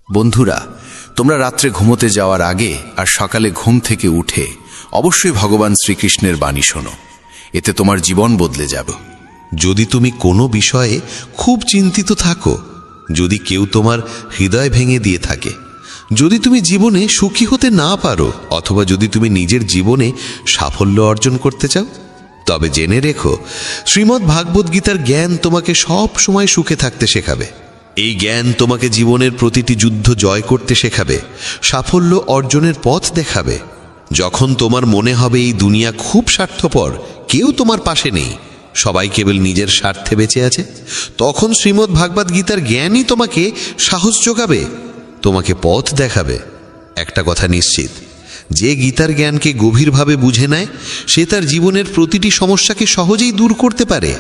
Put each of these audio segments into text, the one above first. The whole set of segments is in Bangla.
বন্ধুরা, তোমরা রাত্রে ঘুমোতে যাওয়ার আগে আর সকালে ঘুম থেকে উঠে অবশ্যই ভগবান শ্রীকৃষ্ণের বাণী শোনো। এতে তোমার জীবন বদলে যাবে। যদি তুমি কোনো বিষয়ে খুব চিন্তিত থাকো, যদি কেউ তোমার হৃদয় ভেঙে দিয়ে থাকে, যদি তুমি জীবনে সুখী হতে না পারো, অথবা যদি তুমি নিজের জীবনে সাফল্য অর্জন করতে চাও, তবে জেনে রেখো শ্রীমদ্ ভাগবত গীতার জ্ঞান তোমাকে সব সময় সুখে থাকতে শেখাবে। এই জ্ঞান তোমাকে জীবনের প্রতিটি যুদ্ধ জয় করতে শেখাবে, সাফল্য অর্জনের পথ দেখাবে। যখন তোমার মনে হবে এই দুনিয়া খুব স্বার্থপর, কেউ তোমার পাশে নেই, সবাই কেবল নিজের স্বার্থে বেঁচে আছে, তখন শ্রীমদ্ ভাগবত গীতার জ্ঞানই তোমাকে সাহস যোগাবে, তোমাকে পথ দেখাবে। একটা কথা নিশ্চিত, যে গীতার জ্ঞানকে গভীরভাবে বুঝে নেয়, সে তার জীবনের প্রতিটি সমস্যাকে সহজেই দূর করতে পারে।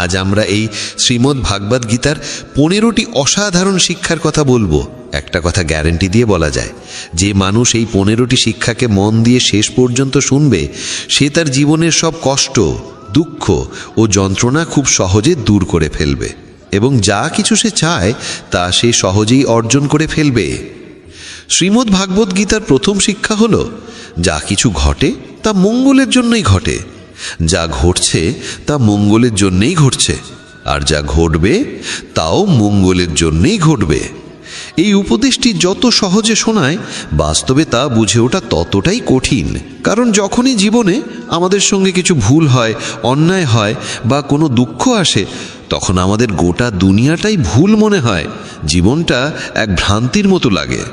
আজ আমরা এই শ্রীমদ্ ভাগবত গীতার 15টি অসাধারণ শিক্ষার কথা বলবো। একটা কথা গ্যারান্টি দিয়ে বলা যায়, যে মানুষ এই 15টি শিক্ষাকে মন দিয়ে শেষ পর্যন্ত শুনবে, সে তার জীবনের সব কষ্ট, দুঃখ ও যন্ত্রণা খুব সহজে দূর করে ফেলবে, এবং যা কিছু সে চায় তা সে সহজেই অর্জন করে ফেলবে। শ্রীমদ্ ভাগবত গীতার প্রথম শিক্ষা হলো, যা কিছু ঘটে তা মঙ্গলের জন্যই ঘটে, যা ঘটছে তা মঙ্গলের জন্যই ঘটছে, আর যা ঘটবে তাও মঙ্গলের জন্যই ঘটবে। এই উপদেশটি যত সহজে শোনায়, বাস্তবে তা বুঝে ওঠা ততটাই কঠিন। কারণ যখনই জীবনে আমাদের সঙ্গে কিছু ভুল হয়, অন্যায় হয় বা কোনো দুঃখ আসে, তখন আমাদের গোটা দুনিয়াটাই ভুল মনে হয়, জীবনটা এক ভ্রান্তির মতো লাগে।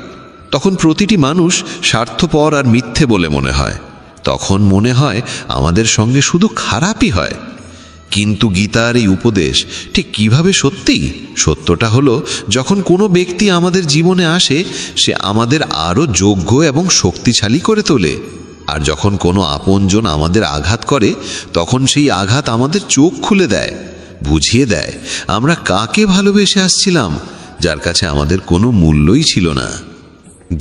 তখন প্রতিটি মানুষ স্বার্থপর আর মিথ্যে বলে মনে হয়। তখন মনে হয় আমাদের সঙ্গে শুধু খারাপই হয়। কিন্তু গীতার এই উপদেশ ঠিক কিভাবে সত্যি? সত্যটা হলো, যখন কোনো ব্যক্তি আমাদের জীবনে আসে, সে আমাদের আরও যোগ্য এবং শক্তিশালী করে তোলে। আর যখন কোনো আপনজন আমাদের আঘাত করে, তখন সেই আঘাত আমাদের চোখ খুলে দেয়, বুঝিয়ে দেয় আমরা কাকে ভালোবেসে আসছিলাম, যার কাছে আমাদের কোনো মূল্যই ছিল না।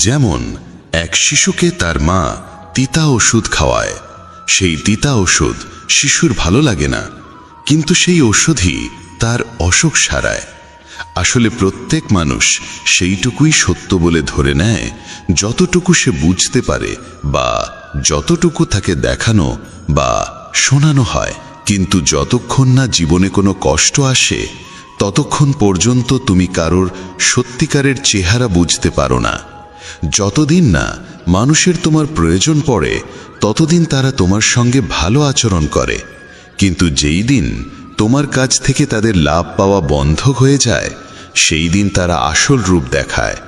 যেমন এক শিশুকে তার মা তিতা ওষুধ খাওয়ায়। সেই তিতা ওষুধ শিশুর ভালো লাগে না, কিন্তু সেই ওষুধই তার অসুখ সারায়। আসলে প্রত্যেক মানুষ সেইটুকুই সত্য বলে ধরে নেয় যতটুকু সে বুঝতে পারে বা যতটুকু তাকে দেখানো বা শোনানো হয়। কিন্তু যতক্ষণ না জীবনে কোনো কষ্ট আসে, ততক্ষণ পর্যন্ত তুমি কারোর সত্যিকারের চেহারা বুঝতে পারো না। যতদিন না মানুষের তোমার প্রয়োজন পড়ে, ততদিন তারা তোমার সঙ্গে ভালো আচরণ করে। কিন্তু যেই দিন তোমার কাছ থেকে তাদের লাভ পাওয়া বন্ধ হয়ে যায়, সেই দিন তারা আসল রূপ দেখায়,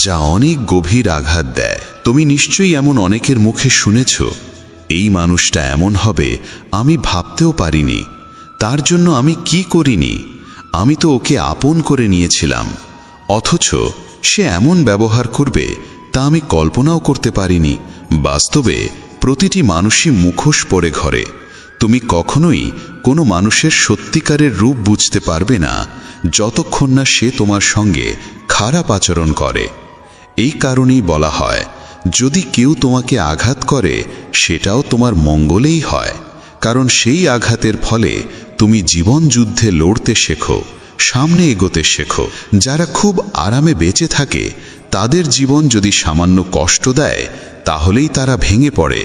যা অনেক গভীর আঘাত দেয়। তুমি নিশ্চয়ই এমন অনেকের মুখে শুনেছ, এই মানুষটা এমন হবে আমি ভাবতেও পারিনি, তার জন্য আমি কি করিনি, আমি তো ওকে আপন করে নিয়েছিলাম, অথচ সে এমন ব্যবহার করবে তা আমি কল্পনাও করতে পারিনি। বাস্তবে প্রতিটি মানুষই মুখোশ পরে ঘরে। তুমি কখনোই কোনো মানুষের সত্যিকারের রূপ বুঝতে পারবে না যতক্ষণ না সে তোমার সঙ্গে খারাপ আচরণ করে। এই কারণেই বলা হয়, যদি কেউ তোমাকে আঘাত করে, সেটাও তোমার মঙ্গলেই হয়। কারণ সেই আঘাতের ফলে তুমি জীবন যুদ্ধে লড়তে শেখো, সামনে এগোতে শেখো। যারা খুব আরামে বেঁচে থাকে, তাদের জীবন যদি সামান্য কষ্ট দেয়, তাহলেই তারা ভেঙে পড়ে।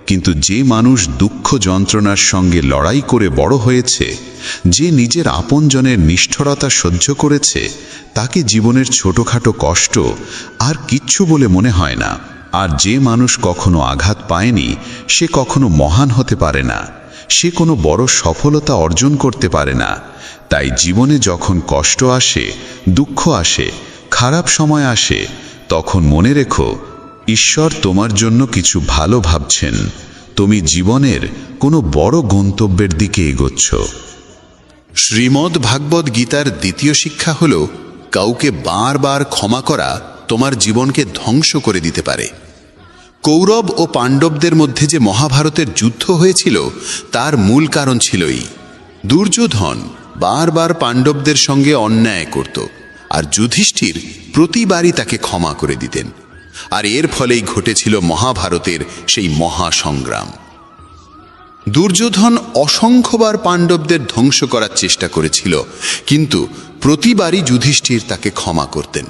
কিন্তু যে মানুষ দুঃখ যন্ত্রণার সঙ্গে লড়াই করে বড় হয়েছে, যে নিজের আপনজনের নিষ্ঠুরতা সহ্য করেছে, তাকে জীবনের ছোটখাটো কষ্ট আর কিচ্ছু বলে মনে হয় না। আর যে মানুষ কখনো আঘাত পায়নি, সে কখনো মহান হতে পারে না, সে কোনো বড় সফলতা অর্জন করতে পারে না। তাই জীবনে যখন কষ্ট আসে, দুঃখ আসে, খারাপ সময় আসে, তখন মনে রেখো, ঈশ্বর তোমার জন্য কিছু ভালো ভাবছেন। তুমি জীবনের কোনো বড় গন্তব্যের দিকে এগোচ্ছ। শ্রীমদ্ ভাগবত গীতার দ্বিতীয় শিক্ষা হল, কাউকে বারবার ক্ষমা করা তোমার জীবনকে ধ্বংস করে দিতে পারে। কৌরব ও পাণ্ডবদের মধ্যে যে মহাভারতের যুদ্ধ হয়েছিল, তার মূল কারণ ছিলই দুর্যোধন বারবার পাণ্ডবদের সঙ্গে অন্যায় করত, আর যুধিষ্ঠির প্রতিবারই তাকে ক্ষমা করে দিতেন। আর এর ফলেই ঘটেছিল মহাভারতের সেই মহাসংগ্রাম। দুর্যোধন অসংখ্যবার পাণ্ডবদের ধ্বংস করার চেষ্টা করেছিল, কিন্তু প্রতিবারই যুধিষ্ঠির তাকে ক্ষমা করতেন।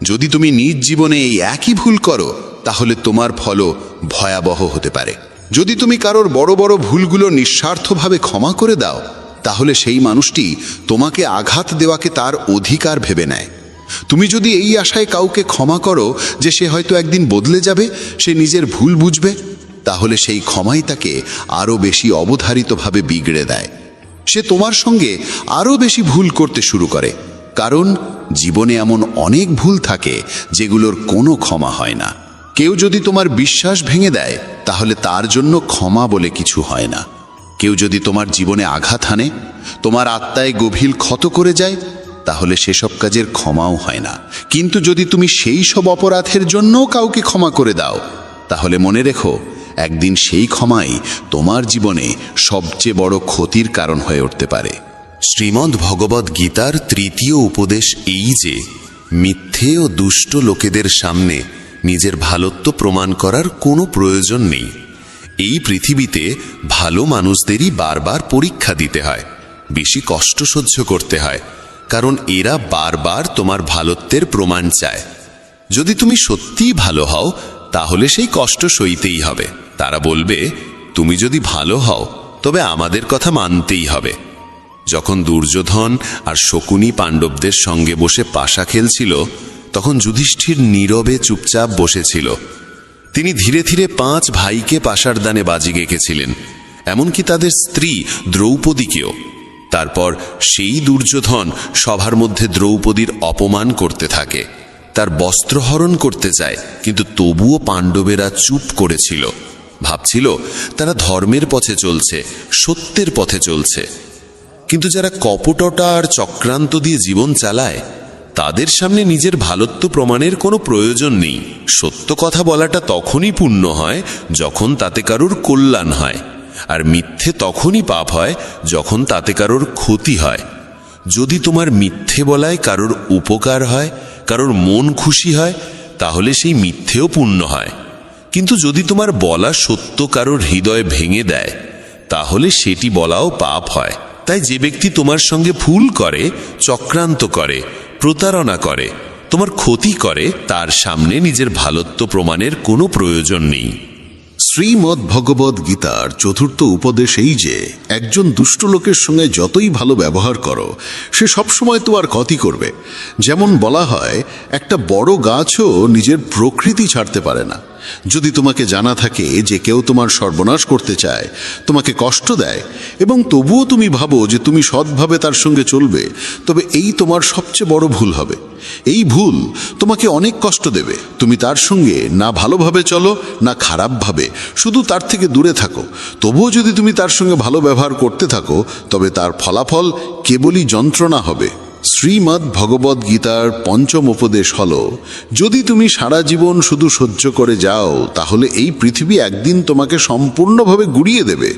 যদি তুমি নিজ জীবনে এই একই ভুল করো তাহলে তোমার ফলও ভয়াবহ হতে পারে। যদি তুমি কারোর বড় বড় ভুলগুলো নিঃস্বার্থভাবে ক্ষমা করে দাও তাহলে সেই মানুষটি তোমাকে আঘাত দেওয়াকে তার অধিকার ভেবে নেয়। তুমি যদি এই আশায় কাউকে ক্ষমা করো যে সে হয়তো একদিন বদলে যাবে, সে নিজের ভুল বুঝবে, তাহলে সেই ক্ষমাই তাকে আরও বেশি অবধারিতভাবে বিগড়ে দেয়। সে তোমার সঙ্গে আরও বেশি ভুল করতে শুরু করে, কারণ জীবনে এমন অনেক ভুল থাকে যেগুলোর কোনো ক্ষমা হয় না। কেউ যদি তোমার বিশ্বাস ভেঙে দেয় তাহলে তার জন্য ক্ষমা বলে কিছু হয় না। কেউ যদি তোমার জীবনে আঘাত হানে, তোমার আত্মায় গভীর ক্ষত করে যায়, তাহলে সেসব কাজের ক্ষমাও হয় না। কিন্তু যদি তুমি সেই সব অপরাধের জন্যও কাউকে ক্ষমা করে দাও তাহলে মনে রেখো, একদিন সেই ক্ষমাই তোমার জীবনে সবচেয়ে বড় ক্ষতির কারণ হয়ে উঠতে পারে। শ্রীমদ্ ভগবদ্ গীতার তৃতীয় উপদেশ এই যে মিথ্যে ও দুষ্ট লোকেদের সামনে নিজের ভালোত্ব প্রমাণ করার কোনো প্রয়োজন নেই। এই পৃথিবীতে ভালো মানুষদেরই বারবার পরীক্ষা দিতে হয়, বেশি কষ্ট সহ্য করতে হয়, কারণ এরা বারবার তোমার ভালোত্বের প্রমাণ চায়। যদি তুমি সত্যিই ভালো হও তাহলে সেই কষ্ট সইতেই হবে। তারা বলবে, তুমি যদি ভালো হও তবে আমাদের কথা মানতেই হবে। যখন দুর্যোধন আর শকুনি পাণ্ডবদের সঙ্গে বসে পাশা খেলছিল তখন যুধিষ্ঠির নীরবে চুপচাপ বসেছিল। তিনি ধীরে ধীরে 5 ভাইকে পাশার দানে বাজি গেঁকেছিলেন, এমনকি তাদের স্ত্রী দ্রৌপদীকেও। তারপর সেই দুর্যোধন সভার মধ্যে দ্রৌপদীর অপমান করতে থাকে, তার বস্ত্রহরণ করতে চায়, কিন্তু তবুও পাণ্ডবেরা চুপ করেছিল। ভাবছিল তারা ধর্মের পথে চলছে, সত্যের পথে চলছে। কিন্তু যারা কপটতা আর চক্রান্ত দিয়ে জীবন চালায় তাদের সামনে নিজের ভালোত্ব প্রমাণের কোনো প্রয়োজন নেই। সত্য কথা বলাটা তখনই পুণ্য হয় যখন তাতে কারোর কল্যাণ হয়, আর মিথ্যে তখনই পাপ হয় যখন তাতে কারোর ক্ষতি হয়। যদি তোমার মিথ্যে বলায় কারোর উপকার হয়, কারোর মন খুশি হয়, তাহলে সেই মিথ্যেও পুণ্য হয়। কিন্তু যদি তোমার বলা সত্য কারোর হৃদয় ভেঙে দেয় তাহলে সেটি বলাও পাপ হয়। তাই যে ব্যক্তি তোমার সঙ্গে ভুল করে, চক্রান্ত করে, প্রতারণা করে, তোমার ক্ষতি করে, তার সামনে নিজের ভালোত্ব প্রমাণের কোনো প্রয়োজন নেই। শ্রীমদ্ ভগবদ্ গীতার চতুর্থ উপদেশ এই যে একজন দুষ্ট লোকের সঙ্গে যতই ভালো ব্যবহার করো সে সবসময় তোমার ক্ষতি করবে। যেমন বলা হয়, একটা বড় গাছও নিজের প্রকৃতি ছাড়তে পারে না। যদি তোমাকে জানা থাকে যে কেউ তোমার সর্বনাশ করতে চায়, তোমাকে কষ্ট দেয়, এবং তবুও তুমি ভাবো যে তুমি সৎভাবে তার সঙ্গে চলবে, তবে এই তোমার সবচেয়ে বড় ভুল হবে। এই ভুল তোমাকে অনেক কষ্ট দেবে। তুমি তার সঙ্গে না ভালোভাবে চলো না খারাপভাবে, শুধু তার থেকে দূরে থাকো। তবুও যদি তুমি তার সঙ্গে ভালো ব্যবহার করতে থাকো তবে তার ফলাফল কেবলই যন্ত্রণা হবে। শ্রীমদ্ ভগবদ্ গীতার পঞ্চম উপদেশ হল, যদি তুমি সারা জীবন শুধু সহ্য করে যাও তাহলে এই পৃথিবী একদিন তোমাকে সম্পূর্ণভাবে গুড়িয়ে দেবে।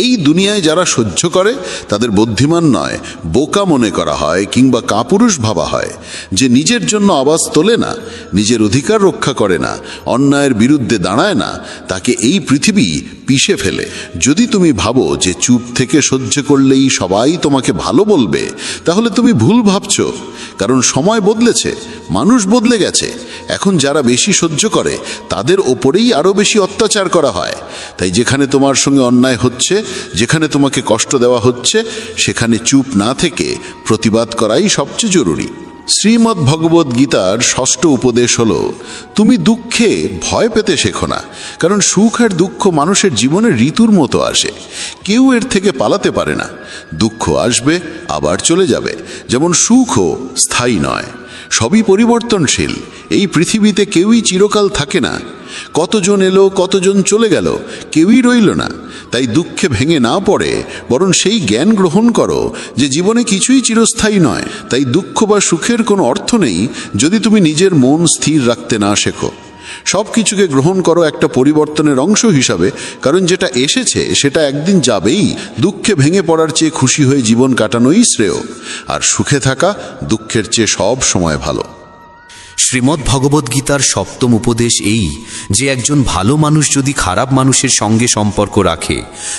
এই দুনিয়ায় যারা সহ্য করে তাদের বুদ্ধিমান নয়, বোকা মনে করা হয় কিংবা কাপুরুষ ভাবা হয়। যে নিজের জন্য আওয়াজ তোলে না, নিজের অধিকার রক্ষা করে না, অন্যায়ের বিরুদ্ধে দাঁড়ায় না, তাকে এই পৃথিবী পিষে ফেলে। যদি তুমি ভাবো যে চুপ থেকে সহ্য করলেই সবাই তোমাকে ভালো বলবে, তাহলে তুমি ভুল ভাবছো। কারণ সময় বদলেছে, মানুষ বদলে গেছে। এখন যারা বেশি সহ্য করে তাদের ওপরেই আরও বেশি অত্যাচার করা হয়। তাই যেখানে তোমার সঙ্গে অন্যায় হচ্ছে, যেখানে তোমাকে কষ্ট দেওয়া হচ্ছে, সেখানে চুপ না থেকে প্রতিবাদ করাই সবচেয়ে জরুরি। শ্রীমদ্ ভগবদ্ গীতার ষষ্ঠ উপদেশ হল, তুমি দুঃখে ভয় পেতে শেখো না, কারণ সুখ আর দুঃখ মানুষের জীবনে ঋতুর মতো আসে। কেউ এর থেকে পালাতে পারে না। দুঃখ আসবে আবার চলে যাবে, যেমন সুখও স্থায়ী নয়, সবই পরিবর্তনশীল। এই পৃথিবীতে কেউই চিরকাল থাকে না। কতজন এলো, কতজন চলে গেল, কেউই রইল না। তাই দুঃখে ভেঙে না পড়ে বরং সেই জ্ঞান গ্রহণ করো যে জীবনে কিছুই চিরস্থায়ী নয়। তাই দুঃখ বা সুখের কোনো অর্থ নেই যদি তুমি নিজের মন স্থির রাখতে না শেখো। সব কিছুকে গ্রহণ করো একটা পরিবর্তনের অংশ হিসাবে, কারণ যেটা এসেছে সেটা একদিন যাবেই। দুঃখে ভেঙে পড়ার চেয়ে খুশি হয়ে জীবন কাটানোই শ্রেয়, আর সুখে থাকা দুঃখের চেয়ে সব সময় ভালো। শ্রীমদ্ ভগবদ্ গীতার সপ্তম উপদেশ এই যে একজন ভালো মানুষ যদি খারাপ মানুষের সঙ্গে সম্পর্ক রাখে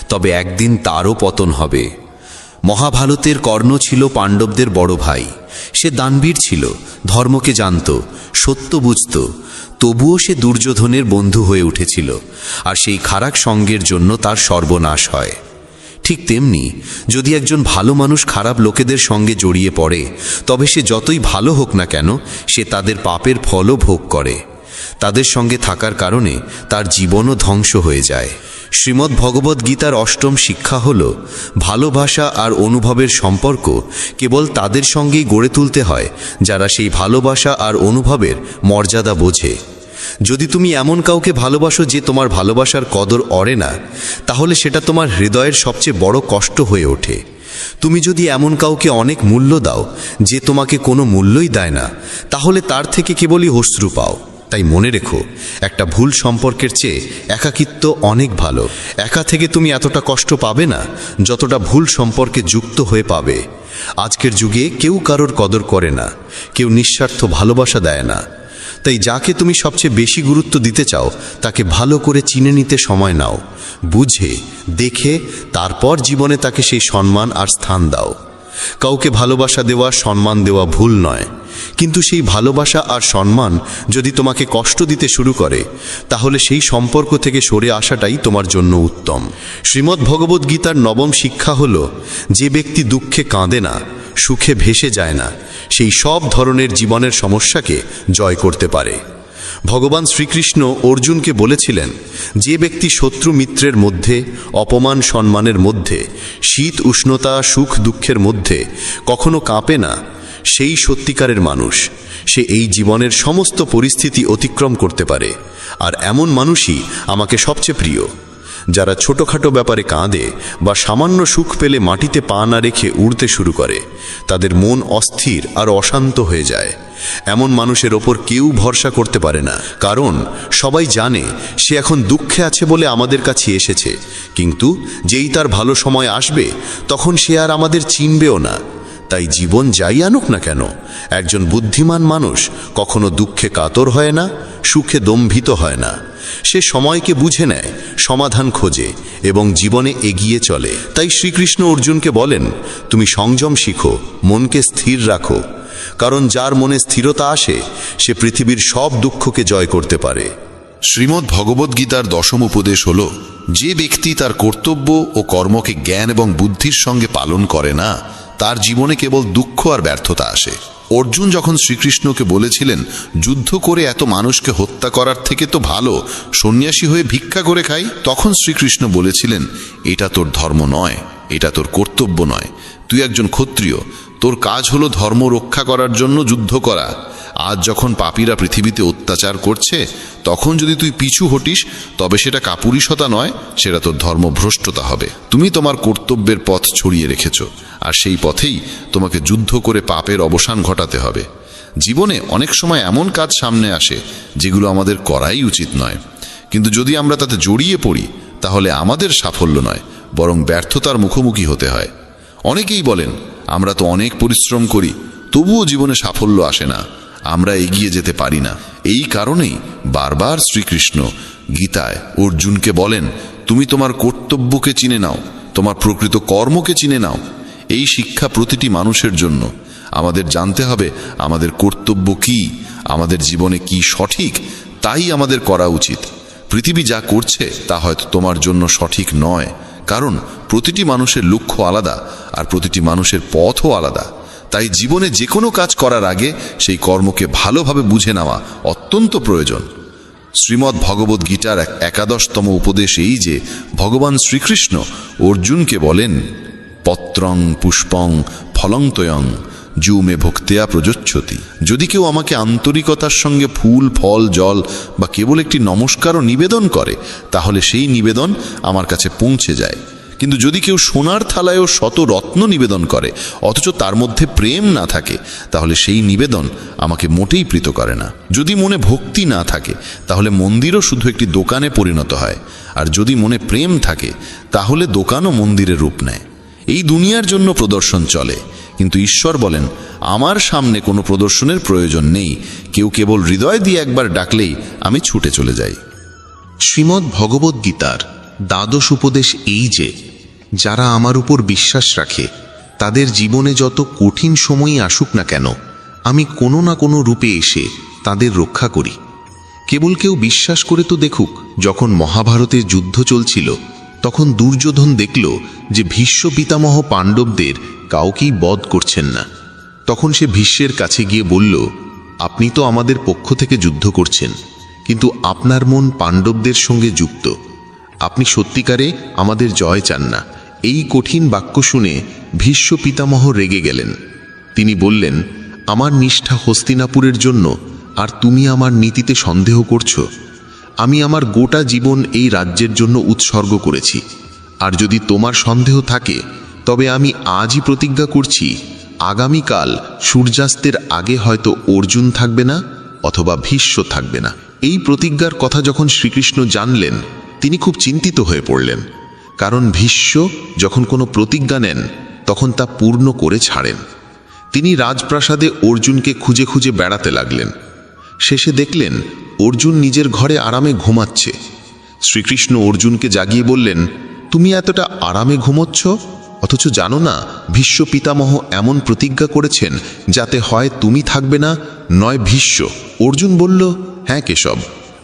তবে একদিন তারও পতন হবে। মহাভারতের কর্ণ ছিল পাণ্ডবদের বড় ভাই। সে দানবীর ছিল, ধর্মকে জানত, সত্য বুঝত। তবুও সে দুর্যোধনের বন্ধু হয়ে উঠেছিল, আর সেই খারাপ সঙ্গের জন্য তার সর্বনাশ হয়। ঠিক তেমনি যদি একজন ভালো মানুষ খারাপ লোকেদের সঙ্গে জড়িয়ে পড়ে, তবে সে যতই ভালো হোক না কেন, সে তাদের পাপের ফলও ভোগ করে। তাদের সঙ্গে থাকার কারণে তার জীবনও ধ্বংস হয়ে যায়। শ্রীমদ্ ভগবদ্ গীতার অষ্টম শিক্ষা হল, ভালোবাসা আর অনুভবের সম্পর্ক কেবল তাদের সঙ্গেই গড়ে তুলতে হয় যারা সেই ভালোবাসা আর অনুভবের মর্যাদা বোঝে। যদি তুমি এমন কাউকে ভালোবাসো যে তোমার ভালোবাসার কদর অরে না, তাহলে সেটা তোমার হৃদয়ের সবচেয়ে বড় কষ্ট হয়ে ওঠে। তুমি যদি এমন কাউকে অনেক মূল্য দাও যে তোমাকে কোনো মূল্যই দেয় না, তাহলে তার থেকে কেবলই অশ্রু পাও। তাই মনে রেখো, একটা ভুল সম্পর্কের চেয়ে একাকিত্ব অনেক ভালো। একা থেকে তুমি এতটা কষ্ট পাবে না যতটা ভুল সম্পর্কে যুক্ত হয়ে পাবে। আজকের যুগে কেউ কারোর কদর করে না, কেউ নিঃস্বার্থ ভালোবাসা দেয় না। তাই যাকে তুমি সবচেয়ে বেশি গুরুত্ব দিতে চাও তাকে ভালো করে চিনে নিতে সময় নাও, বুঝে দেখে তারপর জীবনে তাকে সেই সম্মান আর স্থান দাও। কাউকে ভালোবাসা দেওয়া, সম্মান দেওয়া ভুল নয়, কিন্তু সেই ভালোবাসা আর সম্মান যদি তোমাকে কষ্ট দিতে শুরু করে, তাহলে সেই সম্পর্ক থেকে সরে আসাটাই তোমার জন্য উত্তম। শ্রীমদ্ ভগবদ্ গীতার নবম শিক্ষা হল, যে ব্যক্তি দুঃখে কাঁদে না, সুখে ভেসে যায় না, সেই সব ধরনের জীবনের সমস্যাকে জয় করতে পারে। ভগবান শ্রীকৃষ্ণ অর্জুনকে বলেছিলেন, যে ব্যক্তি শত্রু মিত্রের মধ্যে, অপমান সম্মানের মধ্যে, শীত উষ্ণতা সুখ দুঃখের মধ্যে কখনো কাঁপে না, সেই সত্যিকারের মানুষ। সে এই জীবনের সমস্ত পরিস্থিতি অতিক্রম করতে পারে। আর এমন মানুষই আমাকে সবচেয়ে প্রিয়। যারা ছোটখাটো ব্যাপারে কাঁদে বা সামান্য সুখ পেলে মাটিতে পা না রেখে উড়তে শুরু করে, তাদের মন অস্থির আর অশান্ত হয়ে যায়। এমন মানুষের ওপর কেউ ভরসা করতে পারে না, কারণ সবাই জানে সে এখন দুঃখে আছে বলে আমাদের কাছে এসেছে, কিন্তু যেই তার ভালো সময় আসবে তখন সে আর আমাদের চিনবেও না। তাই জীবন যাই আনুক না কেন, একজন বুদ্ধিমান মানুষ কখনো দুঃখে কাতর হয় না, সুখে দম্ভিত হয় না। সে সময়কে বুঝে নেয়, সমাধান খোঁজে এবং জীবনে এগিয়ে চলে। তাই শ্রীকৃষ্ণ অর্জুনকে বলেন, তুমি সংযম শিখো, মনকে স্থির রাখো, কারণ যার মনে স্থিরতা আসে সে পৃথিবীর সব দুঃখকে জয় করতে পারে। শ্রীমদ্ ভগবদ্গীতার দশম উপদেশ হল, যে ব্যক্তি তার কর্তব্য ও কর্মকে জ্ঞান এবং বুদ্ধির সঙ্গে পালন করে না, তার জীবনে কেবল দুঃখ আর ব্যর্থতা আসে। অর্জুন যখন শ্রীকৃষ্ণকে বলেছিলেন, যুদ্ধ করে এত মানুষকে হত্যা করার থেকে তো ভালো সন্ন্যাসী হয়ে ভিক্ষা করে খাই, তখন শ্রীকৃষ্ণ বলেছিলেন, এটা তোর ধর্ম নয়, এটা তোর কর্তব্য নয়। তুই একজন ক্ষত্রিয়, তোর কাজ হলো ধর্ম রক্ষা করার জন্য যুদ্ধ করা। আজ যখন পাপীরা পৃথিবীতে অত্যাচার করছে, তখন যদি তুই পিছু হটিস, তবে সেটা কাপুরুষতা নয়, সেটা তোর ধর্মভ্রষ্টতা হবে। তুমি তোমার কর্তব্যের পথ ছড়িয়ে রেখেছ, আর সেই পথেই তোমাকে যুদ্ধ করে পাপের অবসান ঘটাতে হবে। জীবনে অনেক সময় এমন কাজ সামনে আসে যেগুলো আমাদের করাই উচিত নয়, কিন্তু যদি আমরা তাতে জড়িয়ে পড়ি, তাহলে আমাদের সাফল্য নয়, বরং ব্যর্থতার মুখোমুখি হতে হয়। অনেকেই বলেন, আমরা তো অনেক পরিশ্রম করি, তবুও জীবনে সাফল্য আসে না, আমরা এগিয়ে যেতে পারি না। এই কারণেই বারবার শ্রীকৃষ্ণ গীতায় অর্জুনকে বলেন, তুমি তোমার কর্তব্যকে চিনে নাও, তোমার প্রকৃত কর্মকে চিনে নাও। এই শিক্ষা প্রতিটি মানুষের জন্য। আমাদের জানতে হবে আমাদের কর্তব্য কি, আমাদের জীবনে কি সঠিক, তাই আমাদের করা উচিত। পৃথিবী যা করছে তা হয়তো তোমার জন্য সঠিক নয়, কারণ প্রতিটি মানুষের লক্ষ্য আলাদা আর প্রতিটি মানুষের পথও আলাদা। তাই জীবনে যে কোনো কাজ করার আগে সেই কর্মকে ভালোভাবে বুঝে নেওয়া অত্যন্ত প্রয়োজন। শ্রীমদ্ ভগবদ্ গীতার 11তম উপদেশ এই যে, ভগবান শ্রীকৃষ্ণ অর্জুনকে বলেন, পত্রং পুষ্পং ফলং তয়ং যুমে ভক্তেয়া প্রযোচ্ছতি। যদি কেউ আমাকে আন্তরিকতার সঙ্গে ফুল ফল জল বা কেবল একটি নমস্কারও নিবেদন করে, তাহলে সেই নিবেদন আমার কাছে পৌঁছে যায়। কিন্তু যদি কেউ সোনার থালায়ও শত রত্ন নিবেদন করে, অথচ তার মধ্যে প্রেম না থাকে, তাহলে সেই নিবেদন আমাকে মোটেই প্রীত করে না। যদি মনে ভক্তি না থাকে, তাহলে মন্দিরও শুধু একটি দোকানে পরিণত হয়, আর যদি মনে প্রেম থাকে, তাহলে দোকানও মন্দিরের রূপ নেয়। এই দুনিয়ার জন্য প্রদর্শন চলে, কিন্তু ঈশ্বর বলেন, আমার সামনে কোনো প্রদর্শনের প্রয়োজন নেই, কেউ কেবল হৃদয় দিয়ে একবার ডাকলেই আমি ছুটে চলে যাই। শ্রীমদ্ ভগবদ্ গীতার দ্বাদশ উপদেশ এই যে, যারা আমার উপর বিশ্বাস রাখে তাদের জীবনে যত কঠিন সময়ই আসুক না কেন, আমি কোনো না কোনো রূপে এসে তাদের রক্ষা করি। কেবল কেউ বিশ্বাস করে তো দেখুক, যখন মহাভারতের যুদ্ধ চলছিল তখন দুর্যোধন দেখল যে ভীষ্ম পিতামহ পাণ্ডবদের কাউকেই বধ করছেন না। তখন সে ভীষ্মের কাছে গিয়ে বলল, আপনি তো আমাদের পক্ষ থেকে যুদ্ধ করছেন, কিন্তু আপনার মন পাণ্ডবদের সঙ্গে যুক্ত। আপনি সত্যিকারে আমাদের জয় চান না। এই কঠিন বাক্য শুনে ভীষ্ম পিতামহ রেগে গেলেন। তিনি বললেন, আমার নিষ্ঠা হস্তিনাপুরের জন্য, আর তুমি আমার নীতিতে সন্দেহ করছো? আমি আমার গোটা জীবন এই রাজ্যের জন্য উৎসর্গ করেছি, আর যদি তোমার সন্দেহ থাকে তবে আমি আজই প্রতিজ্ঞা করছি, আগামীকাল সূর্যাস্তের আগে হয়তো অর্জুন থাকবে না অথবা ভীষ্ম থাকবে না। এই প্রতিজ্ঞার কথা যখন শ্রীকৃষ্ণ জানলেন, তিনি খুব চিন্তিত হয়ে পড়লেন, কারণ ভীষ্ম যখন কোনো প্রতিজ্ঞা নেন তখন তা পূর্ণ করে ছাড়েন। তিনি রাজপ্রাসাদে অর্জুনকে খুঁজে খুঁজে বেড়াতে লাগলেন। শেষে দেখলেন অর্জুন নিজের ঘরে আরামে ঘুমাচ্ছে। শ্রীকৃষ্ণ অর্জুনকে জাগিয়ে বললেন, তুমি এতটা আরামে ঘুমোচ্ছ, অথচ জানো না ভীষ্ম পিতামহ এমন প্রতিজ্ঞা করেছেন যাতে হয় তুমি থাকবে না, নয় ভীষ্ম। অর্জুন বলল, হ্যাঁ কেশব,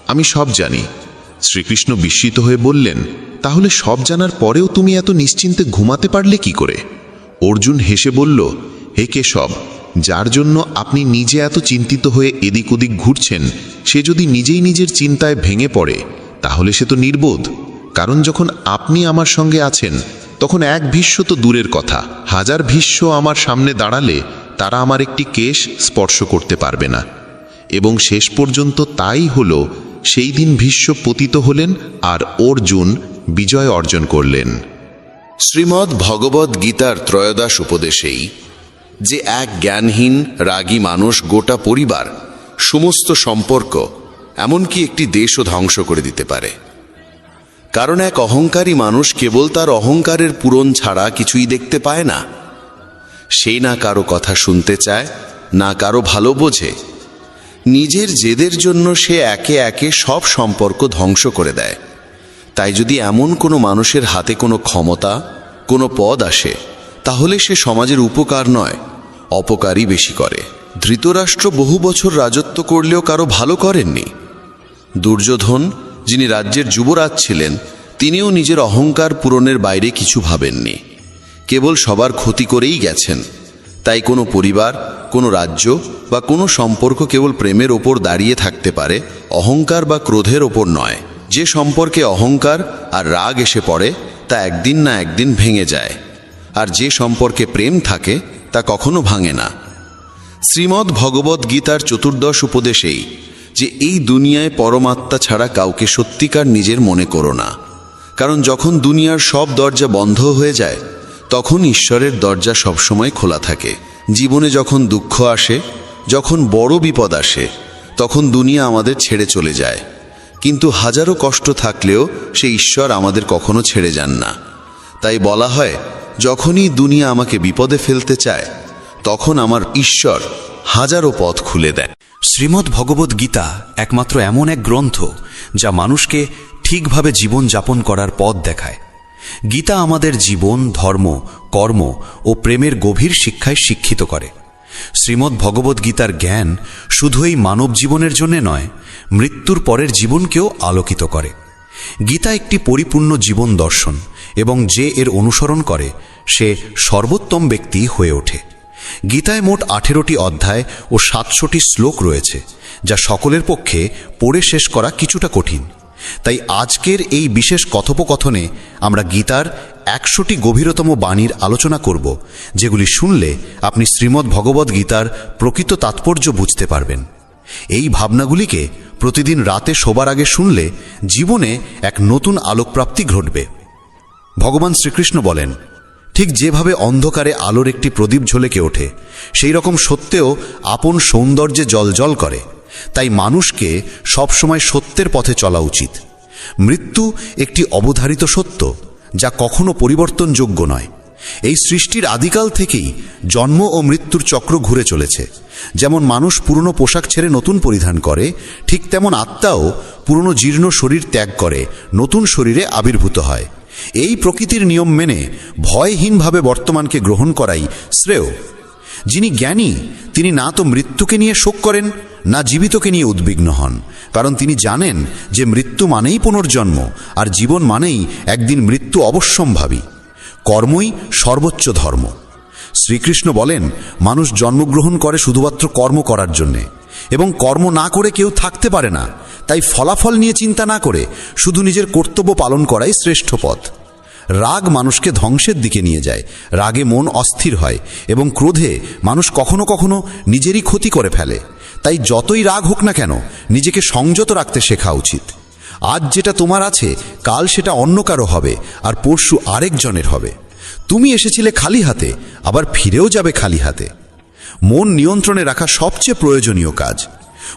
আমি সব জানি। শ্রীকৃষ্ণ বিস্মিত হয়ে বললেন, তাহলে সব জানার পরেও তুমি এত নিশ্চিন্তে ঘুমাতে পারলে কি করে? অর্জুন হেসে বলল, হে কেশব, যার জন্য আপনি নিজে এত চিন্তিত হয়ে এদিক ওদিক ঘুরছেন, সে যদি নিজেই নিজের চিন্তায় ভেঙে পড়ে তাহলে সে তো নির্বোধ। কারণ যখন আপনি আমার সঙ্গে আছেন তখন এক ভীষ্ম তো দূরের কথা, 1000 ভীষ্ম আমার সামনে দাঁড়ালে তারা আমার একটি কেশ স্পর্শ করতে পারবে না। এবং শেষ পর্যন্ত তাই হলো। সেই দিন ভীষ্ম পতিত হলেন আর অর্জুন বিজয় অর্জন করলেন। শ্রীমদ্ ভগবদ্ গীতার ত্রয়োদশ উপদেশেই যে এক জ্ঞানহীন রাগী মানুষ গোটা পরিবার, সমস্ত সম্পর্ক, এমনকি একটি দেশও ধ্বংস করে দিতে পারে। কারণ এক অহংকারী মানুষ কেবল তার অহংকারের পূরণ ছাড়া কিছুই দেখতে পায় না। সেই না কারো কথা শুনতে চায়, না কারো ভালো বোঝে। নিজের জেদের জন্য সে একে একে সব সম্পর্ক ধ্বংস করে দেয়। তাই যদি এমন কোনো মানুষের হাতে কোনো ক্ষমতা, কোনো পদ আসে, তাহলে সে সমাজের উপকার নয়, অপকারই বেশি করে। ধৃতরাষ্ট্র বহু বছর রাজত্ব করলেও কারো ভালো করেননি। দুর্যোধন, যিনি রাজ্যের যুবরাজ ছিলেন, তিনিও নিজের অহংকার পূরণের বাইরে কিছু ভাবেননি, কেবল সবার ক্ষতি করেই গেছেন। তাই কোনো পরিবার, কোনো রাজ্য বা কোনো সম্পর্ক কেবল প্রেমের ওপর দাঁড়িয়ে থাকতে পারে, অহংকার বা ক্রোধের ওপর নয়। যে সম্পর্কে অহংকার আর রাগ এসে পড়ে তা একদিন না একদিন ভেঙে যায়, আর যে সম্পর্কে প্রেম থাকে তা কখনো ভাঙে না। শ্রীমদ্ ভগবদ্ গীতার চতুর্দশ উপদেশেই যে এই দুনিয়ায় পরমাত্মা ছাড়া কাউকে সত্যিকার নিজের মনে করো না। কারণ যখন দুনিয়ার সব দরজা বন্ধ হয়ে যায় তখন ঈশ্বরের দরজা সবসময় খোলা থাকে। জীবনে যখন দুঃখ আসে, যখন বড় বিপদ আসে, তখন দুনিয়া আমাদের ছেড়ে চলে যায়। কিন্তু হাজারো কষ্ট থাকলেও সে ঈশ্বর আমাদের কখনো ছেড়ে যান না। তাই বলা হয়, যখনই দুনিয়া আমাকে বিপদে ফেলতে চায় তখন আমার ঈশ্বর হাজারো পথ খুলে দেয়। শ্রীমদ্ ভগবদ্ গীতা একমাত্র এমন এক গ্রন্থ যা মানুষকে ঠিকভাবে জীবন যাপন করার পথ দেখায়। গীতা আমাদের জীবন, ধর্ম, কর্ম ও প্রেমের গভীর শিক্ষায় শিক্ষিত করে। শ্রীমদ্ ভগবদ্ গীতার জ্ঞান শুধু এই মানব জীবনের জন্য নয়, মৃত্যুর পরের জীবনকেও আলোকিত করে। গীতা একটি পরিপূর্ণ জীবন দর্শন, এবং যে এর অনুসরণ করে সে সর্বোত্তম ব্যক্তি হয়ে ওঠে। গীতায় মোট 18টি অধ্যায় ও 700টি শ্লোক রয়েছে, যা সকলের পক্ষে পড়ে শেষ করা কিছুটা কঠিন। তাই আজকের এই বিশেষ কথোপকথনে আমরা গীতার 100টি গভীরতম বাণীর আলোচনা করব, যেগুলি শুনলে আপনি শ্রীমদ্ ভগবদ্ গীতার প্রকৃত তাৎপর্য বুঝতে পারবেন। এই ভাবনাগুলিকে প্রতিদিন রাতে শোবার আগে শুনলে জীবনে এক নতুন আলোকপ্রাপ্তি ঘটবে। ভগবান শ্রীকৃষ্ণ বলেন, ঠিক যেভাবে অন্ধকারে আলোর একটি প্রদীপ ঝলকে ওঠে, সেই রকম সত্যেও আপন সৌন্দর্যে জ্বলজ্বল করে। তাই মানুষকে সবসময় সত্যের পথে চলা উচিত। মৃত্যু একটি অবধারিত সত্য, যা কখনো পরিবর্তনযোগ্য নয়। এই সৃষ্টির আদিকাল থেকেই জন্ম ও মৃত্যুর চক্র ঘুরে চলেছে। যেমন মানুষ পুরনো পোশাক ছেড়ে নতুন পরিধান করে, ঠিক তেমন আত্মাও পুরনো জীর্ণ শরীর ত্যাগ করে নতুন শরীরে আবির্ভূত হয়। এই প্রকৃতির নিয়ম মেনে ভয়হীনভাবে বর্তমানকে গ্রহণ করাই শ্রেয়। যিনি জ্ঞানী তিনি না তো মৃত্যুকে নিয়ে শোক করেন, না জীবিতকে নিয়ে উদ্বিগ্ন হন, কারণ তিনি জানেন যে মৃত্যু মানেই পুনর্জন্ম, আর জীবন মানেই একদিন মৃত্যু অবশ্যম্ভাবী। কর্মই সর্বোচ্চ ধর্ম। শ্রীকৃষ্ণ বলেন, মানুষ জন্মগ্রহণ করে শুধুমাত্র কর্ম করার জন্যে, এবং কর্ম না করে কেউ থাকতে পারে না। তাই ফলাফল নিয়ে চিন্তা না করে শুধু নিজের কর্তব্য পালন করাই শ্রেষ্ঠ পথ। রাগ মানুষকে ধ্বংসের দিকে নিয়ে যায়। রাগে মন অস্থির হয় এবং ক্রোধে মানুষ কখনো কখনো নিজেরই ক্ষতি করে ফেলে। তাই যতই রাগ হোক না কেন নিজেকে সংযত রাখতে শেখা উচিত। আজ যেটা তোমার আছে কাল সেটা অন্য কারো হবে, আর পরশু আরেকজনের হবে। তুমি এসেছিলে খালি হাতে, আবার ফিরেও যাবে খালি হাতে। মন নিয়ন্ত্রণে রাখা সবচেয়ে প্রয়োজনীয় কাজ।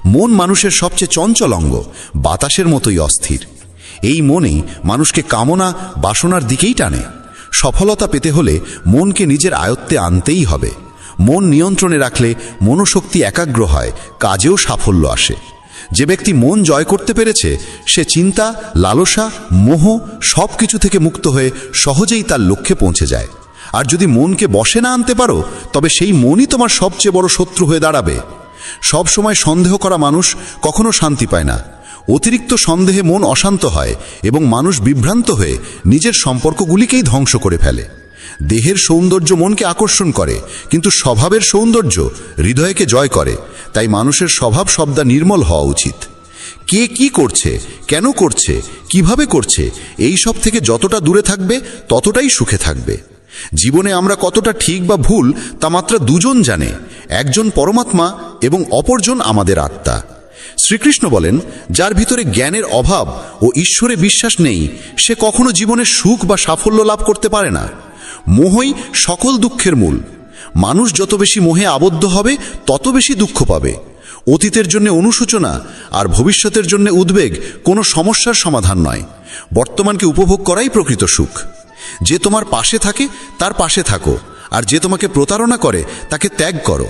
মন মানুষের সবচেয়ে চঞ্চল অঙ্গ, বাতাসের মতোই অস্থির। এই মনেই মানুষকে কামনা বাসনার দিকেই টানে। সফলতা পেতে হলে মনকে নিজের আয়ত্তে আনতেই হবে। মন নিয়ন্ত্রণে রাখলে মনোশক্তি একাগ্র হয়, কাজেও সাফল্য আসে। যে ব্যক্তি মন জয় করতে পেরেছে সে চিন্তা, লালসা, মোহ সব কিছু থেকে মুক্ত হয়ে সহজেই তার লক্ষ্যে পৌঁছে যায়। আর যদি মনকে বশে না আনতে পারো তবে সেই মনই তোমার সবচেয়ে বড় শত্রু হয়ে দাঁড়াবে। সব সময় সন্দেহ করা মানুষ কখনো শান্তি পায় না। অতিরিক্ত সন্দেহে মন অশান্ত হয় এবং মানুষ বিভ্রান্ত হয়ে নিজের সম্পর্কগুলিকেই ধ্বংস করে ফেলে। দেহের সৌন্দর্য মনকে আকর্ষণ করে, কিন্তু স্বভাবের সৌন্দর্য হৃদয়কে জয় করে। তাই মানুষের স্বভাব সবদা নির্মল হওয়া উচিত। কে কি করছে, কেন করছে, কিভাবে করছে, এই সব থেকে যতটা দূরে থাকবে ততটাই সুখে থাকবে। জীবনে আমরা কতটা ঠিক বা ভুল তা মাত্র দুজন জানে, একজন পরমাত্মা এবং অপরজন আমাদের আত্মা। শ্রীকৃষ্ণ বলেন, যার ভিতরে জ্ঞানের অভাব ও ঈশ্বরে বিশ্বাস নেই সে কখনো জীবনে সুখ বা সাফল্য লাভ করতে পারে না। মোহই সকল দুঃখের মূল। মানুষ যত বেশি মোহে আবদ্ধ হবে তত বেশি দুঃখ পাবে। অতীতের জন্য অনুশোচনা আর ভবিষ্যতের জন্য উদ্বেগ কোনো সমস্যার সমাধান নয়। বর্তমানকে উপভোগ করাই প্রকৃত সুখ। যে তোমার পাশে থাকে তার পাশে থাকো, আর যে তোমাকে প্রতারণা করে তাকে ত্যাগ করো।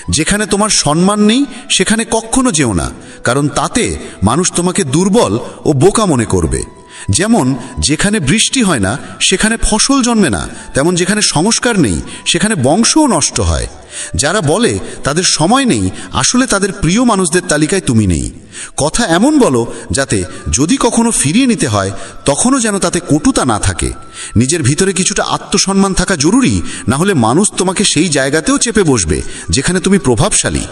যেখানে তোমার সম্মান নেই সেখানে কখনো যেও না, কারণ তাতে মানুষ তোমাকে দুর্বল ও বোকা মনে করবে। যেমন যেখানে বৃষ্টি হয় না সেখানে ফসল জন্মে না, তেমন যেখানে সংস্কার নেই সেখানে বংশও নষ্ট হয়। যারা বলে তাদের সময় নেই, আসলে তাদের প্রিয় মানুষদের তালিকায় তুমি নেই। কথা এমন বলো যাতে যদি কখনো ফিরিয়ে নিতে হয় তখনও যেন তাতে কটুতা না থাকে। নিজের ভিতরে কিছুটা আত্মসম্মান থাকা জরুরি, না হলে মানুষ তোমাকে সেই জায়গাতেও চেপে বসবে যেখানে তুমি প্রভাবশালী।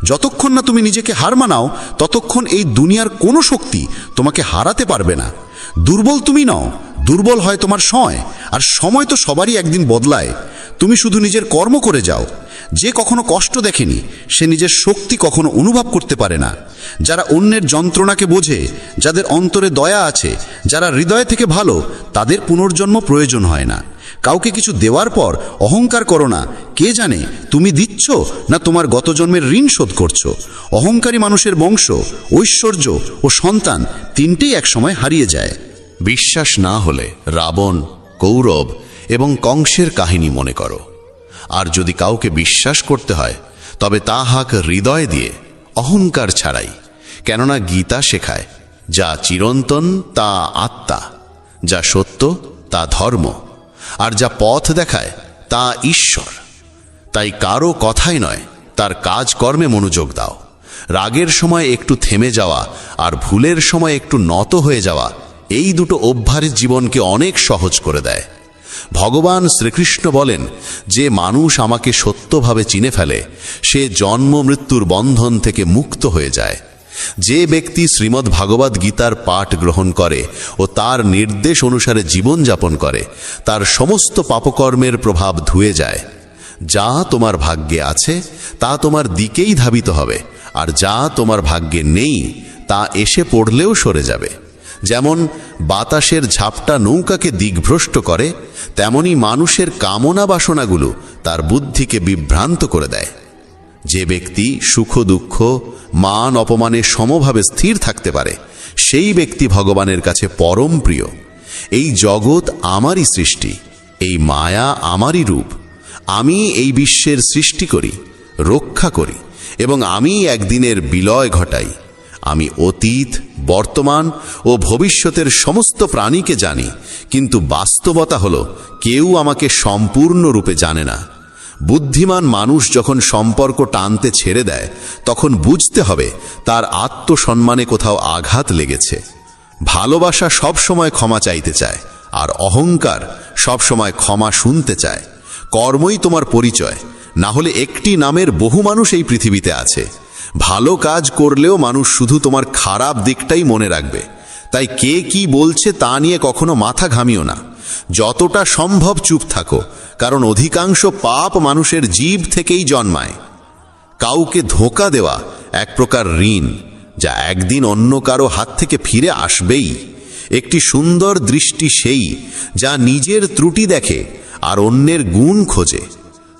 যতক্ষণ না তুমি নিজেকে হার মানাও ততক্ষণ এই দুনিয়ার কোনো শক্তি তোমাকে হারাতে পারবে না। দুর্বল তুমি নও, দুর্বল হয় তোমার সময়, আর সময় তো সবারই একদিন বদলায়। তুমি শুধু নিজের কর্ম করে যাও। যে কখনো কষ্ট দেখেনি সে নিজের শক্তি কখনো অনুভব করতে পারে না। যারা অন্যের যন্ত্রণাকে বোঝে, যাদের অন্তরে দয়া আছে, যারা হৃদয় থেকে ভালো, তাদের পুনর্জন্ম প্রয়োজন হয় না। কাউকে কিছু দেওয়ার পর অহংকার করো না। কে জানে তুমি দিচ্ছ না তোমার গত জন্মের ঋণ শোধ করছো। অহংকারী মানুষের বংশ, ঐশ্বর্য ও সন্তান তিনটেই একসময় হারিয়ে যায়। বিশ্বাস না হলে রাবণ, কৌরব এবং কংসের কাহিনী মনে করো। আর যদি কাউকে বিশ্বাস করতে হয় তবে তা হাক হৃদয় দিয়ে, অহংকার ছাড়াই। কেননা গীতা শেখায়, যা চিরন্তন তা আত্মা, যা সত্য তা ধর্ম, আর যা পথ দেখায় তা ঈশ্বর। তাই কারো কথাই নয়, তার কাজকর্মে মনোযোগ দাও। রাগের সময় একটু থেমে যাওয়া আর ভুলের সময় একটু নত হয়ে যাওয়া, এই দুটো অভ্যাস জীবনকে অনেক সহজ করে দেয়। ভগবান শ্রীকৃষ্ণ বলেন, যে মানুষ আমাকে সত্যভাবে চিনে ফেলে সে জন্ম মৃত্যুর বন্ধন থেকে মুক্ত হয়ে যায়। যে ব্যক্তি শ্রীমদ্ ভাগবত গীতার পাঠ গ্রহণ করে ও তার নির্দেশ অনুসারে জীবনযাপন করে, তার সমস্ত পাপকর্মের প্রভাব ধুয়ে যায়। যা তোমার ভাগ্যে আছে তা তোমার দিকেই ধাবিত হবে, আর যা তোমার ভাগ্যে নেই তা এসে পড়লেও সরে যাবে। যেমন বাতাসের ঝাপটা নৌকাকে দিগ্ভ্রষ্ট করে, তেমনি মানুষের কামনা বাসনাগুলো তার বুদ্ধিকে বিভ্রান্ত করে দেয়। যে ব্যক্তি সুখ দুঃখ, মান অপমানে সমভাবে স্থির থাকতে পারে সেই ব্যক্তি ভগবানের কাছে পরম প্রিয়। এই জগৎ আমারই সৃষ্টি, এই মায়া আমারই রূপ। আমি এই বিশ্বের সৃষ্টি করি, রক্ষা করি এবং আমি একদিনের বিলয় ঘটাই। আমি অতীত, বর্তমান ও ভবিষ্যতের সমস্ত প্রাণীকে জানি, কিন্তু বাস্তবতা হলো কেউ আমাকে সম্পূর্ণরূপে জানে না। বুদ্ধিমান মানুষ যখন সম্পর্ক টানতে ছেড়ে দেয় তখন বুঝতে হবে তার আত্মসম্মানে কোথাও আঘাত লেগেছে। ভালোবাসা সবসময় ক্ষমা চাইতে চায়, আর অহংকার সবসময় ক্ষমা শুনতে চায়। কর্মই তোমার পরিচয়, না হলে একটি নামের বহু মানুষ এই পৃথিবীতে আছে। ভালো কাজ করলেও মানুষ শুধু তোমার খারাপ দিকটাই মনে রাখবে। তাই কে কি বলছে তা নিয়ে কখনো মাথা ঘামিও না। যতটা সম্ভব চুপ থাকো, কারণ অধিকাংশ পাপ মানুষের জিভ থেকেই জন্মায়। কাউকে ধোঁকা দেওয়া এক প্রকার ঋণ, যা একদিন অন্য কারো হাত থেকে ফিরে আসবেই। একটি সুন্দর দৃষ্টি সেই যা নিজের ত্রুটি দেখে আর অন্যের গুণ খোঁজে।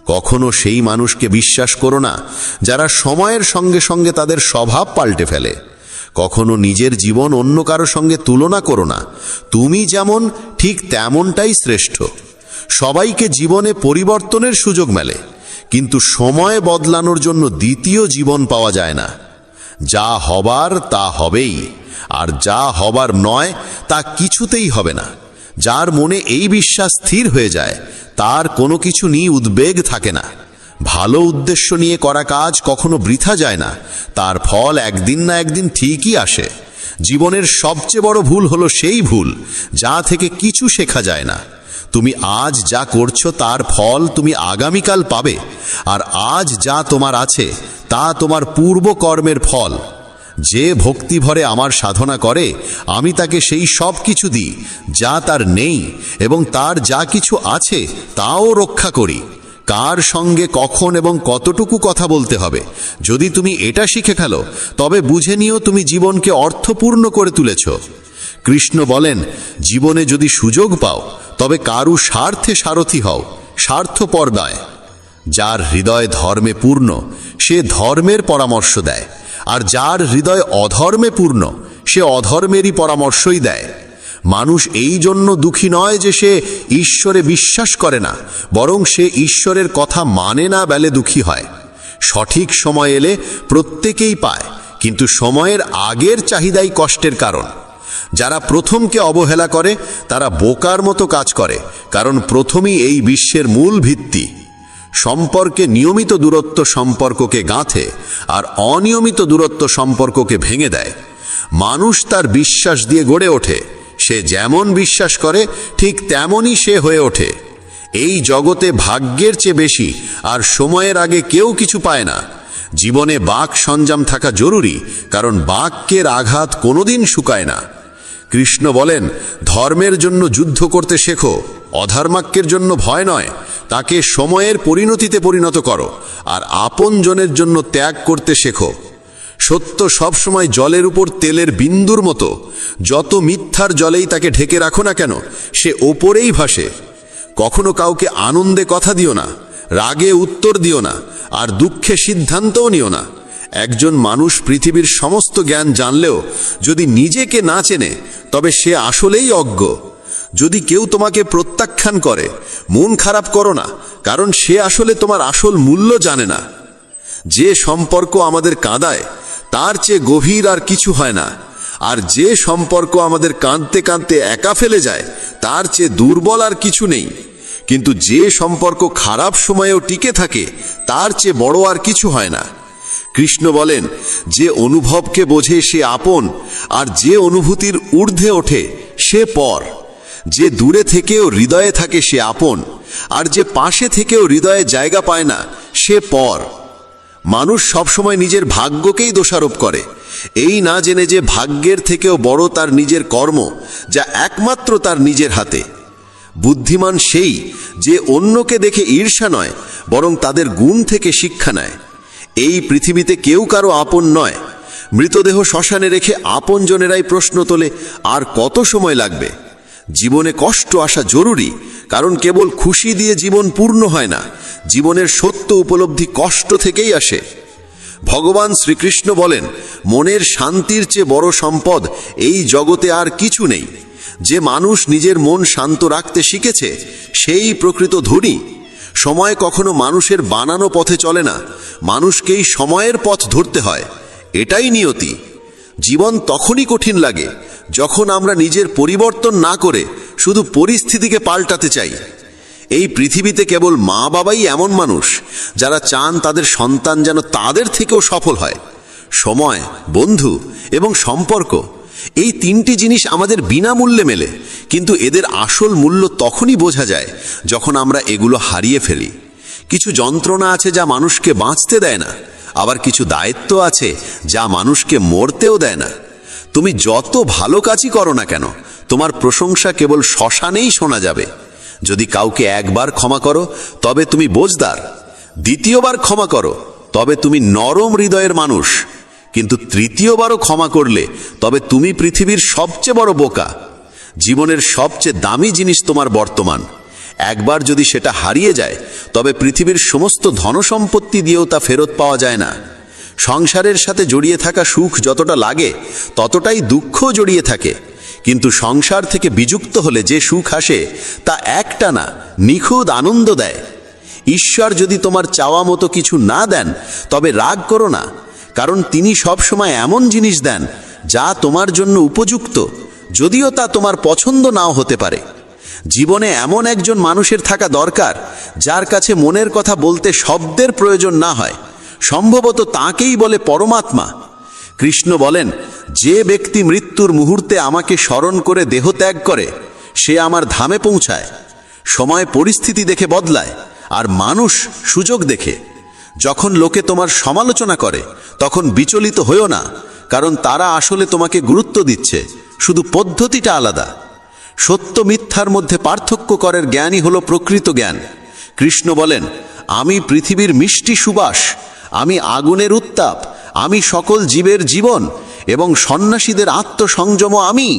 কখনো সেই মানুষকে বিশ্বাস করো না যারা সময়ের সঙ্গে সঙ্গে তাদের স্বভাব পাল্টে ফেলে। কখনো নিজের জীবন অন্য কারো সঙ্গে তুলনা করো না। তুমি যেমন ঠিক তেমনটাই শ্রেষ্ঠ। সবাইকে জীবনে পরিবর্তনের সুযোগ মেলে, কিন্তু সময় বদলানোর জন্য দ্বিতীয় জীবন পাওয়া যায় না। যা হবার তা হবেই, আর যা হবার নয় তা কিছুতেই হবে না। যার মনে এই বিশ্বাস স্থির হয়ে যায় তার কোনো কিছু নিয়ে উদ্বেগ থাকে না। ভালো উদ্দেশ্য নিয়ে করা কাজ কখনো বৃথা যায় না, তার ফল একদিন না একদিন ঠিকই আসে। জীবনের সবচেয়ে বড় ভুল হলো সেই ভুল যা থেকে কিছু শেখা যায় না। তুমি আজ যা করছো তার ফল তুমি আগামীকাল পাবে, আর আজ যা তোমার আছে তা তোমার পূর্ব কর্মের ফল। যে ভক্তি ভরে আমার সাধনা করে আমি তাকে সেই সব কিছু দিই যা তার নেই, এবং তার যা কিছু আছে তাও রক্ষা করি। কার সঙ্গে কখন এবং কতটুকু কথা বলতে হবে যদি তুমি এটা শিখে ফেলো, তবে বুঝে নিও তুমি জীবনকে অর্থপূর্ণ করে তুলেছ। কৃষ্ণ বলেন, জীবনে যদি সুযোগ পাও তবে কারু স্বার্থে সারথি হও, স্বার্থপর নয়। যার হৃদয় ধর্মে পূর্ণ সে ধর্মের পরামর্শ দেয়, আর যার হৃদয় অধর্মে পূর্ণ সে অধর্মেরই পরামর্শই দেয়। মানুষ এই জন্য দুঃখী নয় যে সে ঈশ্বরে বিশ্বাস করে না, বরং সে ঈশ্বরের কথা মানে না বলে দুঃখী হয়। সঠিক সময় এলে প্রত্যেকেই পায়, কিন্তু সময়ের আগের চাহিদাই কষ্টের কারণ। যারা প্রথমকে অবহেলা করে তারা বোকার মতো কাজ করে, কারণ প্রথমই এই বিশ্বের মূল ভিত্তি। সম্পর্কে নিয়মিত দূরত্ব সম্পর্ককে গাঁথে, আর অনিয়মিত দূরত্ব সম্পর্ককে ভেঙে দেয়। মানুষ তার বিশ্বাস দিয়ে গড়ে ওঠে। সে যেমন বিশ্বাস করে ঠিক তেমনই সে হয়ে ওঠে। এই জগতে ভাগ্যের চেয়ে বেশি আর সময়ের আগে কেউ কিছু পায় না। জীবনে বাক সঞ্জাম থাকা জরুরি, কারণ বাক্যের আঘাত কোনোদিন শুকায় না। কৃষ্ণ বলেন, ধর্মের জন্য যুদ্ধ করতে শেখো, অধর্মাক্যের জন্য ভয় নয়। তাকে সময়ের পরিণতিতে পরিণত করো, আর আপনজনের জন্য ত্যাগ করতে শেখো। সত্য সবসময় জলের উপর তেলের বিন্দুর মতো। যত মিথ্যার জলেই তাকে ঢেকে রাখো না কেন, সে ওপরেই ভাসে। কখনো কাউকে আনন্দে কথা দিও না, রাগে উত্তর দিও না, আর দুঃখে সিদ্ধান্তও নিও না। একজন মানুষ পৃথিবীর সমস্ত জ্ঞান জানলেও যদি নিজেকে না চেনে তবে সে আসলেই অজ্ঞ। যদি কেউ তোমাকে প্রত্যাখ্যান করে মন খারাপ করো না, কারণ সে আসলে তোমার আসল মূল্য জানে না। যে সম্পর্ক আমাদের কাঁদায় তার চেয়ে গভীর আর কিছু হয় না, আর যে সম্পর্ক আমাদের কাঁদতে কাঁদতে একা ফেলে যায় তার চেয়ে দুর্বল আর কিছু নেই। কিন্তু যে সম্পর্ক খারাপ সময়েও টিকে থাকে তার চেয়ে বড় আর কিছু হয় না। কৃষ্ণ বলেন, যে অনুভবকে বোঝে সে আপন, আর যে অনুভূতির ঊর্ধ্বে ওঠে সে পর। যে দূরে থেকেও হৃদয়ে থাকে সে আপন, আর যে পাশে থেকেও হৃদয়ে জায়গা পায় না সে পর। মানুষ সবসময় নিজের ভাগ্যকেই দোষারোপ করে, এই না জেনে যে ভাগ্যের থেকেও বড় তার নিজের কর্ম, যা একমাত্র তার নিজের হাতে। বুদ্ধিমান সেই যে অন্যকে দেখে ঈর্ষা নয়, বরং তাদের গুণ থেকে শিক্ষা নেয়। এই পৃথিবীতে কেউ কারো আপন নয়। মৃতদেহ শ্মশানে রেখে আপনজনেরাই প্রশ্ন তোলে, আর কত সময় লাগবে? জীবনে কষ্ট আসা জরুরি, কারণ কেবল খুশি দিয়ে জীবন পূর্ণ হয় না। জীবনের সত্য উপলব্ধি কষ্ট থেকেই আসে। ভগবান শ্রীকৃষ্ণ বলেন, মনের শান্তির চেয়ে বড় সম্পদ এই জগতে আর কিছু নেই। যে মানুষ নিজের মন শান্ত রাখতে শিখেছে সেই প্রকৃত ধনী। সময় কখনো মানুষের বানানো পথে চলে না, মানুষকেই সময়ের পথ ধরতে হয়। এটাই নিয়তি। জীবন তখনই কঠিন লাগে যখন আমরা নিজের পরিবর্তন না করে শুধু পরিস্থিতিকে পাল্টাতে চাই। এই পৃথিবীতে কেবল মা বাবাই এমন মানুষ যারা চান তাদের সন্তান যেন তাদের থেকেও সফল হয়। সময়, বন্ধু এবং সম্পর্ক, এই তিনটি জিনিস আমাদের বিনামূল্যে মেলে, কিন্তু এদের আসল মূল্য তখনই বোঝা যায় যখন আমরা এগুলো হারিয়ে ফেলি। কিছু যন্ত্রণা আছে যা মানুষকে বাঁচতে দেয় না, আবার কিছু দায়িত্ব আছে যা মানুষকে মরতেও দেয় না। তুমি যত ভালো কাজই করো না কেন, তোমার প্রশংসা কেবল শ্মশানেই শোনা যাবে। যদি কাউকে একবার ক্ষমা করো তবে তুমি বোঝদার, দ্বিতীয়বার ক্ষমা করো তবে তুমি নরম হৃদয়ের মানুষ, কিন্তু তৃতীয়বারও ক্ষমা করলে তবে তুমি পৃথিবীর সবচেয়ে বড় বোকা। জীবনের সবচেয়ে দামি জিনিস তোমার বর্তমান। একবার যদি সেটা হারিয়ে যায় তবে পৃথিবীর সমস্ত ধনসম্পত্তি দিয়েও তা ফেরত পাওয়া যায় না। সংসারের সাথে জড়িয়ে থাকা সুখ যতটা লাগে ততটাই দুঃখ জড়িয়ে থাকে, কিন্তু সংসার থেকে বিযুক্ত হলে যে সুখ আসে তা একটানা নিখুঁত আনন্দ দেয়। ঈশ্বর যদি তোমার চাওয়া মতো কিছু না দেন তবে রাগ করো না, কারণ তিনি সবসময় এমন জিনিস দেন যা তোমার জন্য উপযুক্ত, যদিও তা তোমার পছন্দ নাও হতে পারে। জীবনে এমন একজন মানুষের থাকা দরকার যার কাছে মনের কথা বলতে শব্দের প্রয়োজন না হয়, সম্ভবত তাকেই বলে পরমাত্মা। কৃষ্ণ বলেন, যে ব্যক্তি মৃত্যুর মুহূর্তে আমাকে স্মরণ করে দেহত্যাগ করে সে আমার ধামে পৌঁছায়। সময় পরিস্থিতি দেখে বদলায়, আর মানুষ সুযোগ দেখে। যখন লোকে তোমার সমালোচনা করে তখন বিচলিত হইও না, কারণ তারা আসলে তোমাকে গুরুত্ব দিচ্ছে, শুধু পদ্ধতিটা আলাদা। সত্য মিথ্যার মধ্যে পার্থক্য করার জ্ঞানই হলো প্রকৃত জ্ঞান। কৃষ্ণ বলেন, আমি পৃথিবীর মিষ্টি সুবাস, আমি আগুনের উত্তাপ, আমি সকল জীবের জীবন এবং সন্ন্যাসীদের আত্মসংযম আমি।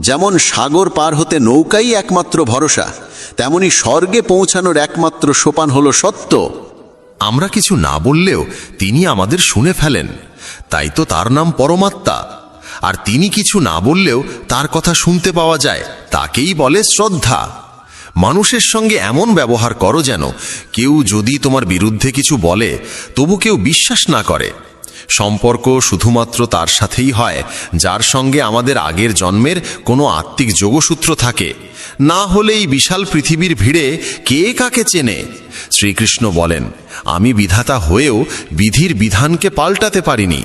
যেমন সাগর পার হতে নৌকাই একমাত্র ভরসা, তেমনি স্বর্গে পৌঁছানোর একমাত্র সোপান হলো সত্য। আমরা কিছু না বললেও তিনি আমাদের শুনে ফেলেন, তাই তো তার নাম পরমাত্মা। আর তিনি কিছু না বললেও তার কথা শুনতে পাওয়া যায়, তাকেই বলে শ্রদ্ধা। মানুষের সঙ্গে এমন ব্যবহার করো যেন কেউ যদি তোমার বিরুদ্ধে কিছু বলে তবু কেউ বিশ্বাস না করে। সম্পর্ক শুধুমাত্র তার সাথেই হয় যার সঙ্গে আমাদের আগের জন্মের কোনো আত্মিক যোগসূত্র থাকে, না হলে এই বিশাল পৃথিবীর ভিড়ে কে কাকে চেনে। শ্রীকৃষ্ণ বলেন, আমি বিধাতা হয়েও বিধির বিধানকে পাল্টাতে পারিনি।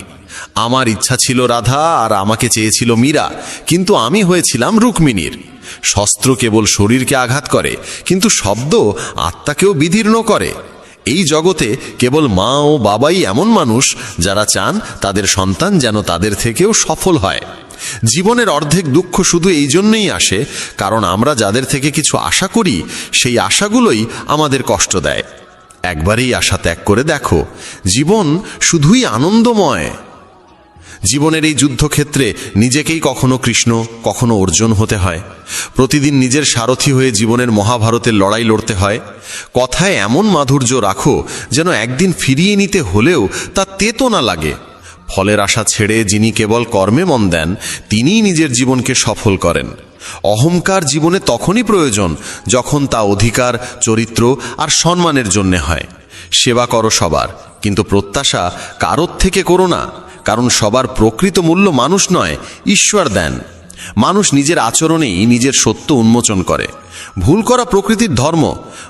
আমার ইচ্ছা ছিল রাধা আর আমাকে চেয়েছিল মীরা, কিন্তু আমি হয়েছিলাম রুক্মিণীর। শস্ত্র কেবল শরীরকে আঘাত করে, কিন্তু শব্দ আত্মাকেও বিদীর্ণ করে। এই জগতে কেবল মা ও বাবাই এমন মানুষ যারা চান তাদের সন্তান যেন তাদের থেকেও সফল হয়। জীবনের অর্ধেক দুঃখ শুধু এই জন্যই আসে কারণ আমরা যাদের থেকে কিছু আশা করি সেই আশাগুলোই আমাদের কষ্ট দেয়। একবারই আশা ত্যাগ করে দেখো, জীবন শুধুই আনন্দময়। জীবনের এই যুদ্ধক্ষেত্রে নিজেকেই কখনো কৃষ্ণ কখনো অর্জুন হতে হয়। প্রতিদিন নিজের সারথি হয়ে জীবনের মহাভারতের লড়াই লড়তে হয়। কথায় এমন মাধুর্য রাখো যেন একদিন ফিরিয়ে নিতে হলেও তা তেতো না লাগে। ফলের আশা ছেড়ে যিনি কেবল কর্মে মন দেন তিনিই নিজের জীবনকে সফল করেন। অহংকার জীবনে তখনই প্রয়োজন যখন তা অধিকার, চরিত্র আর সম্মানের জন্যে হয়। সেবা করো সবার, কিন্তু প্রত্যাশা কারোর থেকে করো না, কারণ সবার প্রকৃত মূল্য মানুষ নয়, ঈশ্বর দেন। মানুষ নিজের আচরণেই নিজের সত্য উন্মোচন করে। ভুল করা প্রকৃতির ধর্ম,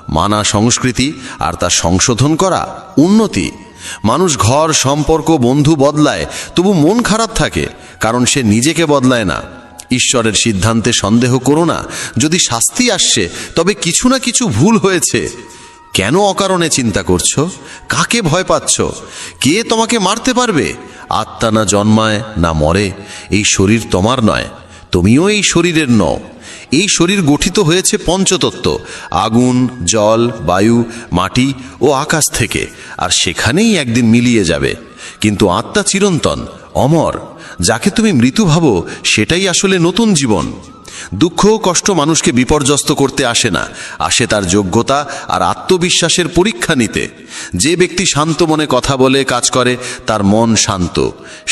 মানা সংস্কৃতি, আর তা সংশোধন করা উন্নতি। মানুষ ঘর, সম্পর্ক, বন্ধু বদলায়, তবু মন খারাপ থাকে কারণ সে নিজেকে বদলায় না। ঈশ্বরের সিদ্ধান্তে সন্দেহ করো না। যদি শাস্তি আসছে তবে কিছু না কিছু ভুল হয়েছে। কেন অকারণে চিন্তা করছো? কাকে ভয় পাচ্ছ? কে তোমাকে মারতে পারবে? আত্মা না জন্মায় না মরে। এই শরীর তোমার নয়, তুমিও এই শরীরের নও। এই শরীর গঠিত হয়েছে পঞ্চতত্ত্ব, আগুন, জল, বায়ু, মাটি ও আকাশ থেকে, আর সেখানেই একদিন মিলিয়ে যাবে। কিন্তু আত্মা চিরন্তন, অমর। যাকে তুমি মৃত্যু ভাবো সেটাই আসলে নতুন জীবন। দুঃখ ও কষ্ট মানুষকে বিপর্যস্ত করতে আসে না, আসে তার যোগ্যতা আর আত্মবিশ্বাসের পরীক্ষা নিতে। যে ব্যক্তি শান্ত মনে কথা বলে, কাজ করে, তার মন শান্ত।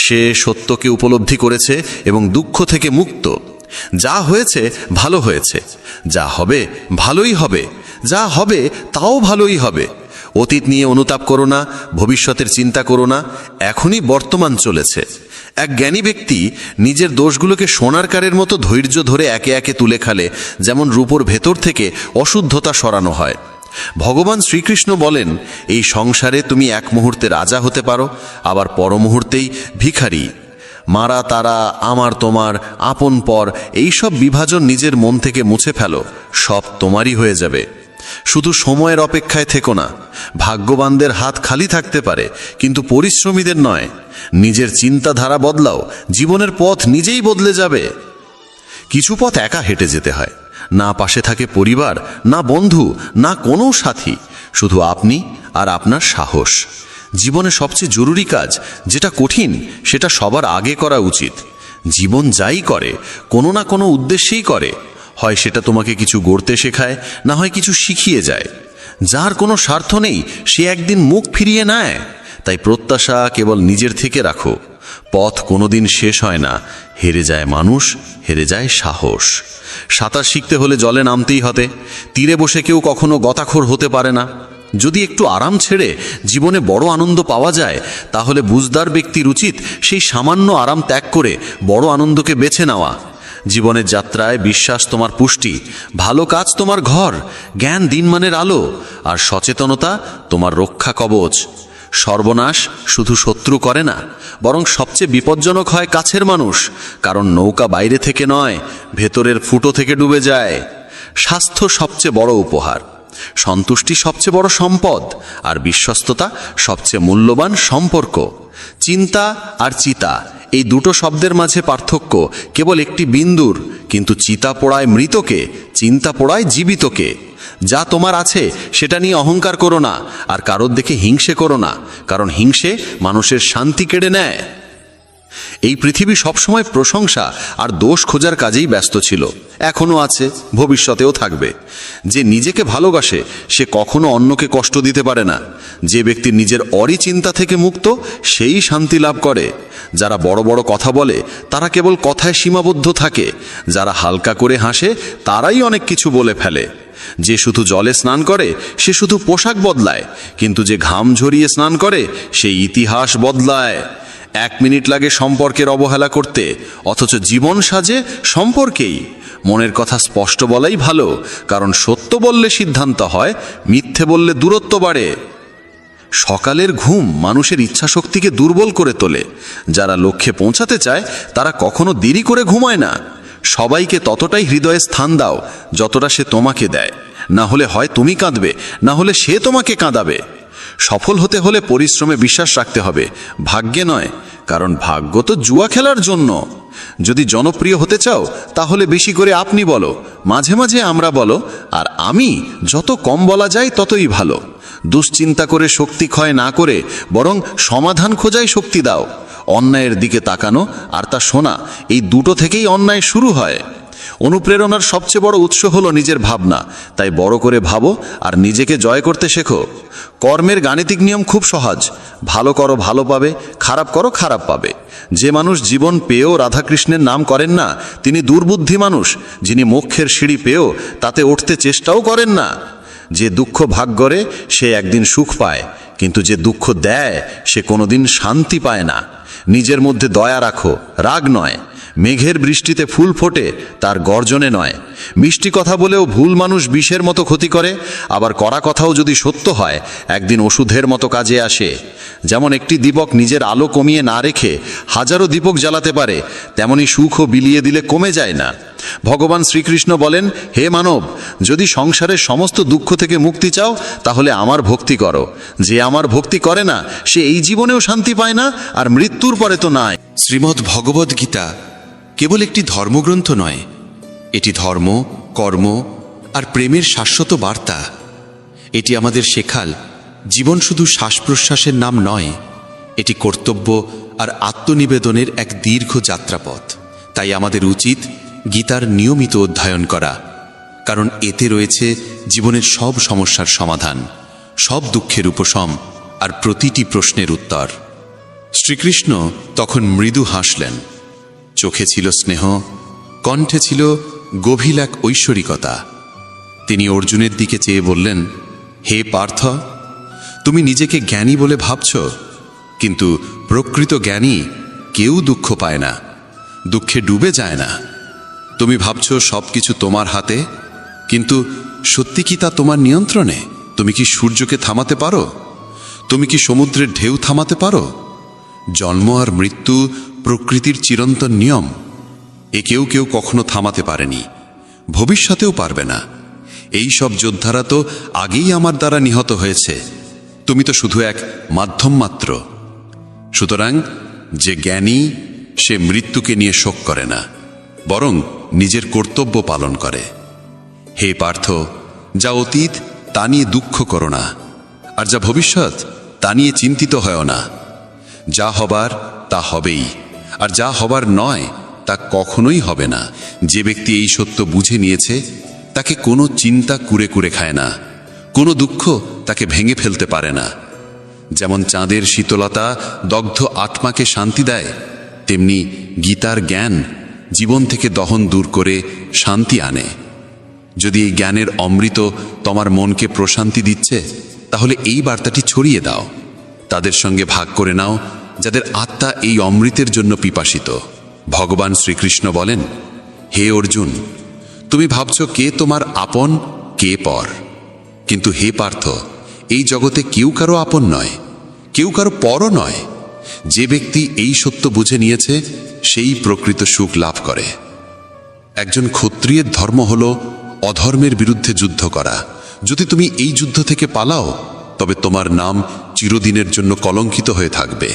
সে সত্যকে উপলব্ধি করেছে এবং দুঃখ থেকে মুক্ত। যা হয়েছে ভালো হয়েছে, যা হবে ভালোই হবে, যা হবে তাও ভালোই হবে। অতীত নিয়ে অনুতাপ করো না, ভবিষ্যতের চিন্তা করো না, এখনই বর্তমান চলেছে। এক জ্ঞানী ব্যক্তি নিজের দোষগুলোকে সোনার কারের মতো ধৈর্য ধরে একে একে তুলে খালে যেমন রূপোর ভেতর থেকে অশুদ্ধতা সরানো হয়। ভগবান শ্রীকৃষ্ণ বলেন, এই সংসারে তুমি এক মুহূর্তে রাজা হতে পারো, আবার পর মুহূর্তেই ভিখারি। মারা তারা, আমার তোমার, আপন পর, এইসব বিভাজন নিজের মন থেকে মুছে ফেলো, সব তোমারই হয়ে যাবে। শুধু সময়ের অপেক্ষায় থেকো না। ভাগ্যবানদের হাত খালি থাকতে পারে, কিন্তু পরিশ্রমীদের নয়। নিজের চিন্তাধারা বদলাও, জীবনের পথ নিজেই বদলে যাবে। কিছু পথ একা হেঁটে যেতে হয়, না পাশে থাকে পরিবার, না বন্ধু, না কোনো সাথী, শুধু আপনি আর আপনার সাহস। জীবনে সবচেয়ে জরুরি কাজ যেটা কঠিন, সেটা সবার আগে করা উচিত। জীবন যাই করে কোনো না কোনো উদ্দেশ্যেই করে, হয় সেটা তোমাকে কিছু গড়তে শেখায়, না হয় কিছু শিখিয়ে যায়। যার কোনো স্বার্থ নেই সে একদিন মুখ ফিরিয়ে নেয়। তাই প্রত্যাশা কেবল নিজের থেকে রাখো। পথ কোনোদিন শেষ হয় না, হেরে যায় মানুষ, হেরে যায় সাহস। সাঁতার শিখতে হলে জলে নামতেই হবে। তীরে বসে কেউ কখনো গতাখোর হতে পারে না। যদি একটু আরাম ছেড়ে জীবনে বড় আনন্দ পাওয়া যায়, তাহলে বুঝদার ব্যক্তির উচিত সেই সামান্য আরাম ত্যাগ করে বড় আনন্দকে বেছে নেওয়া। জীবনের যাত্রায় বিশ্বাস তোমার পুষ্টি, ভালো কাজ তোমার ঘর, জ্ঞান দিনমানের আলো, আর সচেতনতা তোমার রক্ষা কবচ। সর্বনাশ শুধু শত্রু করে না, বরং সবচেয়ে বিপজ্জনক হয় কাছের মানুষ, কারণ নৌকা বাইরে থেকে নয়, ভেতরের ফুটো থেকে ডুবে যায়। স্বাস্থ্য সবচেয়ে বড় উপহার, সন্তুষ্টি সবচেয়ে বড় সম্পদ, আর বিশ্বস্ততা সবচেয়ে মূল্যবান সম্পর্ক। চিন্তা আর চিতা, এই দুটো শব্দের মাঝে পার্থক্য কেবল একটি বিন্দুর, কিন্তু চিতা পোড়ায় মৃতকে, চিন্তা পোড়ায় জীবিতকে। যা তোমার আছে সেটা নিয়ে অহংকার করো না, আর কারোর দেখে হিংসে করো না, কারণ হিংসে মানুষের শান্তি কেড়ে নেয়। এই পৃথিবী সবসময় প্রশংসা আর দোষ খোঁজার কাজেই ব্যস্ত ছিল, এখনও আছে, ভবিষ্যতেও থাকবে। যে নিজেকে ভালোবাসে সে কখনো অন্যকে কষ্ট দিতে পারে না। যে ব্যক্তি নিজের অরিচিন্তা থেকে মুক্ত সেই শান্তি লাভ করে। যারা বড় বড় কথা বলে তারা কেবল কথায় সীমাবদ্ধ থাকে, যারা হালকা করে হাসে তারাই অনেক কিছু বলে ফেলে। যে শুধু জলে স্নান করে সে শুধু পোশাক বদলায়, কিন্তু যে ঘাম ঝরিয়ে স্নান করে সে ইতিহাস বদলায়। 1 মিনিট লাগে সম্পর্কের অবহেলা করতে, অথচ জীবন সাজে সম্পর্কেই। মনের কথা স্পষ্ট বলাই ভালো, কারণ সত্য বললে সিদ্ধান্ত হয়, মিথ্যে বললে দূরত্ব বাড়ে। সকালের ঘুম মানুষের ইচ্ছাশক্তিকে দুর্বল করে তোলে। যারা লক্ষ্যে পৌঁছাতে চায় তারা কখনো দেরি করে ঘুমায় না। সবাইকে ততটাই হৃদয়ে স্থান দাও যতটা সে তোমাকে দেয়, না হলে হয় তুমি কাঁদবে, না হলে সে তোমাকে কাঁদাবে। সফল হতে হলে পরিশ্রমে বিশ্বাস রাখতে হবে, ভাগ্যে নয়, কারণ ভাগ্য তো জুয়া খেলার জন্য। যদি জনপ্রিয় হতে চাও তাহলে বেশি করে আপনি বলো, মাঝে মাঝে আমরা বলো, আর আমি যত কম বলা যায় ততই ভালো। দুশ্চিন্তা করে শক্তি ক্ষয় না করে বরং সমাধান খোঁজাই শক্তি দাও। অন্যায়ের দিকে তাকানো আর তা শোনা, এই দুটো থেকেই অন্যায় শুরু হয়। অনুপ্রেরণার সবচেয়ে বড় উৎস হলো নিজের ভাবনা, তাই বড় করে ভাবো আর নিজেকে জয় করতে শেখো। কর্মের গাণিতিক নিয়ম খুব সহজ, ভালো করো ভালো পাবে, খারাপ করো খারাপ পাবে। যে মানুষ জীবন পেয়েও রাধাকৃষ্ণের নাম করেন না তিনি দুর্বুদ্ধি মানুষ, যিনি মোক্ষের সিঁড়ি পেয়েও তাতে উঠতে চেষ্টাও করেন না। যে দুঃখ ভাগ করে সে একদিন সুখ পায়, কিন্তু যে দুঃখ দেয় সে কোনোদিন শান্তি পায় না। নিজের মধ্যে দয়া রাখো, রাগ নয়। মেঘের বৃষ্টিতে ফুল ফোটে, তার গর্জনে নয়। মিষ্টি কথা বলেও ভুল মানুষ বিষের মতো ক্ষতি করে, আবার কড়া কথাও যদি সত্য হয় একদিন ওষুধের মতো কাজে আসে। যেমন একটি দীপক নিজের আলো কমিয়ে না রেখে হাজারো দীপক জ্বালাতে পারে, তেমনি সুখও বিলিয়ে দিলে কমে যায় না। ভগবান শ্রীকৃষ্ণ বলেন, হে মানব, যদি সংসারের সমস্ত দুঃখ থেকে মুক্তি চাও তাহলে আমার ভক্তি করো। যে আমার ভক্তি করে না সে এই জীবনেও শান্তি পায় না, আর মৃত্যুর পরে তো নাই। শ্রীমদ্ ভগবদ্ গীতা কেবল একটি ধর্মগ্রন্থ নয়, এটি ধর্ম, কর্ম আর প্রেমের শাশ্বত বার্তা। এটি আমাদের শেখাল জীবন শুধু শ্বাস প্রশ্বাসের নাম নয়, এটি কর্তব্য আর আত্মনিবেদনের এক দীর্ঘ যাত্রাপথ। তাই আমাদের উচিত গীতার নিয়মিত অধ্যয়ন করা, কারণ এতে রয়েছে জীবনের সব সমস্যার সমাধান, সব দুঃখের উপশম আর প্রতিটি প্রশ্নের উত্তর। শ্রীকৃষ্ণ তখন মৃদু হাসলেন, চোখে ছিল স্নেহ, কণ্ঠে ছিল গভীর এক ঐশ্বরিকতা। তিনি অর্জুনের দিকে চেয়ে বললেন, হে পার্থ, তুমি নিজেকে জ্ঞানী বলে ভাবছ, কিন্তু প্রকৃত জ্ঞানী কেউ দুঃখ পায় না, দুঃখে ডুবে যায় না। তুমি ভাবছ সব কিছু তোমার হাতে, কিন্তু সত্যি কি তা তোমার নিয়ন্ত্রণে? তুমি কি সূর্যকে থামাতে পারো? তুমি কি সমুদ্রের ঢেউ থামাতে পারো? জন্ম আর মৃত্যু প্রকৃতির চিরন্তন নিয়ম, এ কেউ কেউ কখনো থামাতে পারেনি, ভবিষ্যতেও পারবে না। এই সব যোদ্ধারা তো আগেই আমার দ্বারা নিহত হয়েছে, তুমি তো শুধু এক মাধ্যম মাত্র। সুতরাং যে জ্ঞানী সে মৃত্যুকে নিয়ে শোক করে না, বরং নিজের কর্তব্য পালন করে। হে পার্থ, যা অতীত তা নিয়ে দুঃখ করো না, আর যা ভবিষ্যৎ তা নিয়ে চিন্তিত হয় না। যা হবার তা হবেই, আর যা হবার নয় তা কখনোই হবে না। যে ব্যক্তি এই সত্য বুঝে নিয়েছে তাকে কোনো চিন্তা কুরে কুরে খায় না, কোনো দুঃখ তাকে ভেঙে ফেলতে পারে না। যেমন চাঁদের শীতলতা দগ্ধ আত্মাকে শান্তি দেয়, তেমনি গীতার জ্ঞান জীবন থেকে দহন দূর করে শান্তি আনে। যদি এই জ্ঞানের অমৃত তোমার মনকে প্রশান্তি দিচ্ছে, তাহলে এই বার্তাটি ছড়িয়ে দাও, তাদের সঙ্গে ভাগ করে নাও যাদের আত্মা এই অমৃতের জন্য পিপাসিত। ভগবান শ্রীকৃষ্ণ বলেন, হে অর্জুন, তুমি ভাবছ কে তোমার আপন কে পর, কিন্তু হে পার্থ, এই জগতে কেউ কারো আপন নয়, কেউ কারো পরও নয়। যে ব্যক্তি এই সত্য বুঝে নিয়েছে সেই প্রকৃত সুখ লাভ করে। একজন ক্ষত্রিয়ের ধর্ম হল অধর্মের বিরুদ্ধে যুদ্ধ করা। যদি তুমি এই যুদ্ধ থেকে পালাও, তবে তোমার নাম চিরদিনের জন্য কলঙ্কিত হয়ে থাকবে।